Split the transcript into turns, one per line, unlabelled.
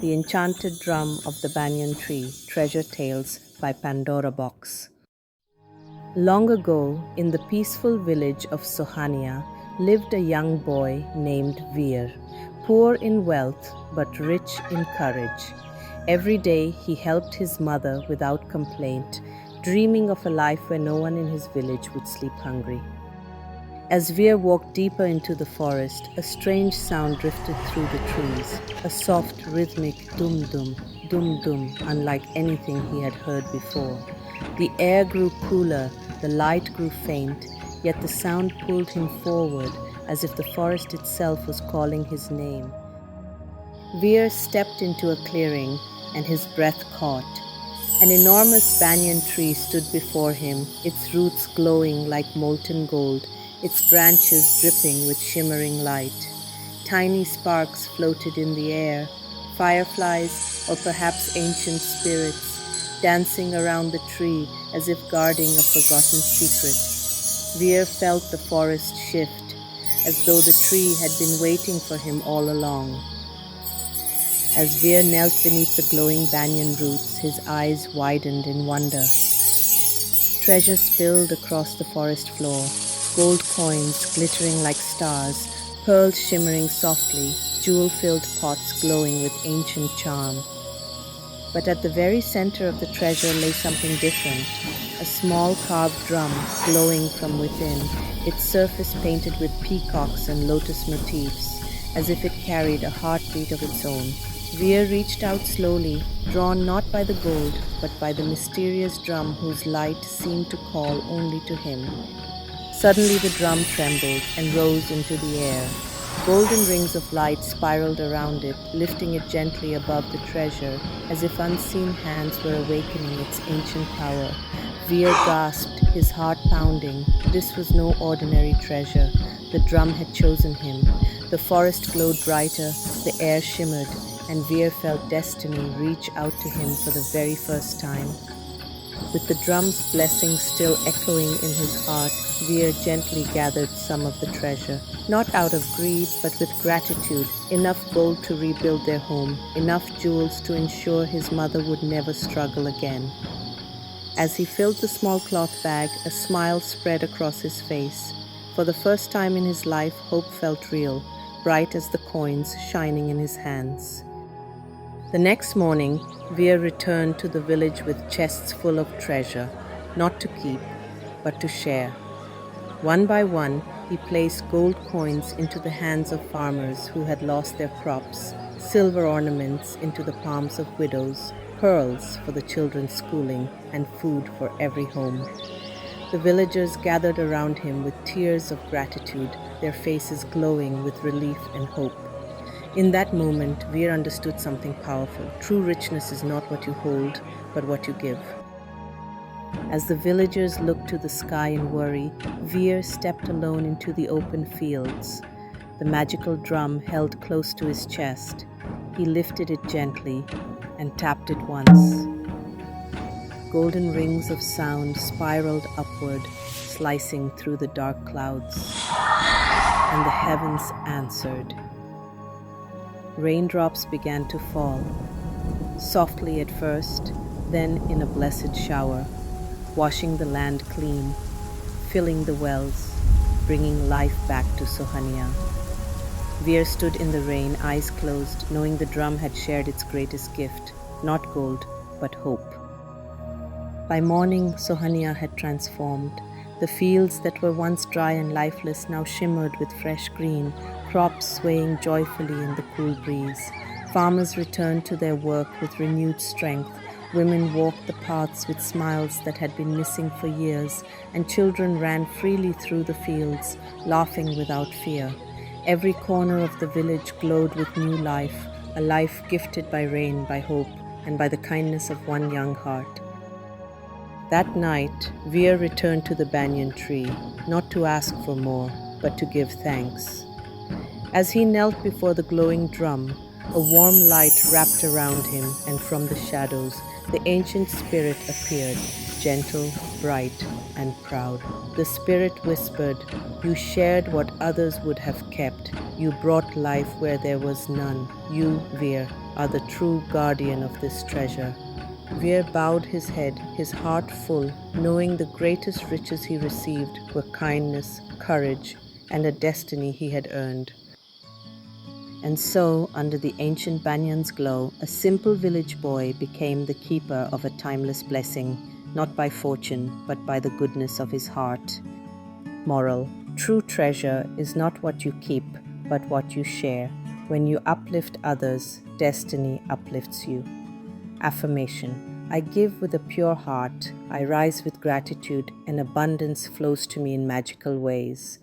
The Enchanted Drum of the Banyan Tree, Treasure Tales by Pandora Box. Long ago, in the peaceful village of Sohania, lived a young boy named Veer, poor in wealth but rich in courage. Every day he helped his mother without complaint, dreaming of a life where no one in his village would sleep hungry. As Veer walked deeper into the forest, a strange sound drifted through the trees, a soft, rhythmic dum-dum, dum-dum, unlike anything he had heard before. The air grew cooler, the light grew faint, yet the sound pulled him forward, as if the forest itself was calling his name. Veer stepped into a clearing, and his breath caught. An enormous banyan tree stood before him, its roots glowing like molten gold, its branches dripping with shimmering light. Tiny sparks floated in the air, fireflies or perhaps ancient spirits, dancing around the tree as if guarding a forgotten secret. Veer felt the forest shift, as though the tree had been waiting for him all along. As Veer knelt beneath the glowing banyan roots, his eyes widened in wonder. Treasure spilled across the forest floor, gold coins glittering like stars, pearls shimmering softly, jewel-filled pots glowing with ancient charm. But at the very center of the treasure lay something different, a small carved drum glowing from within, its surface painted with peacocks and lotus motifs, as if it carried a heartbeat of its own. Veer reached out slowly, drawn not by the gold, but by the mysterious drum whose light seemed to call only to him. Suddenly the drum trembled and rose into the air. Golden rings of light spiraled around it, lifting it gently above the treasure, as if unseen hands were awakening its ancient power. Veer gasped, his heart pounding. This was no ordinary treasure. The drum had chosen him. The forest glowed brighter, the air shimmered, and Veer felt destiny reach out to him for the very first time. With the drum's blessing still echoing in his heart, Veer gently gathered some of the treasure. Not out of greed, but with gratitude, enough gold to rebuild their home, enough jewels to ensure his mother would never struggle again. As he filled the small cloth bag, a smile spread across his face. For the first time in his life, hope felt real, bright as the coins shining in his hands. The next morning, Veer returned to the village with chests full of treasure, not to keep, but to share. One by one, he placed gold coins into the hands of farmers who had lost their crops, silver ornaments into the palms of widows, pearls for the children's schooling, and food for every home. The villagers gathered around him with tears of gratitude, their faces glowing with relief and hope. In that moment, Veer understood something powerful. True richness is not what you hold, but what you give. As the villagers looked to the sky in worry, Veer stepped alone into the open fields. The magical drum held close to his chest. He lifted it gently and tapped it once. Golden rings of sound spiraled upward, slicing through the dark clouds, and the heavens answered. Raindrops began to fall, softly at first, then in a blessed shower, washing the land clean, filling the wells, bringing life back to Sohania. Veer stood in the rain, eyes closed, knowing the drum had shared its greatest gift, not gold, but hope. By morning, Sohania had transformed. The fields that were once dry and lifeless now shimmered with fresh green, crops swaying joyfully in the cool breeze. Farmers returned to their work with renewed strength. Women walked the paths with smiles that had been missing for years, and children ran freely through the fields, laughing without fear. Every corner of the village glowed with new life, a life gifted by rain, by hope, and by the kindness of one young heart. That night, Veer returned to the banyan tree, not to ask for more, but to give thanks. As he knelt before the glowing drum, a warm light wrapped around him, and from the shadows, The ancient spirit appeared, gentle, bright, and proud. The spirit whispered, "You shared what others would have kept. You brought life where there was none. You, Veer, are the true guardian of this treasure." Veer bowed his head, his heart full, knowing the greatest riches he received were kindness, courage, and a destiny he had earned. And so, under the ancient Banyan's glow, a simple village boy became the keeper of a timeless blessing, not by fortune, but by the goodness of his heart. Moral: true treasure is not what you keep, but what you share. When you uplift others, destiny uplifts you. Affirmation: I give with a pure heart, I rise with gratitude, and abundance flows to me in magical ways.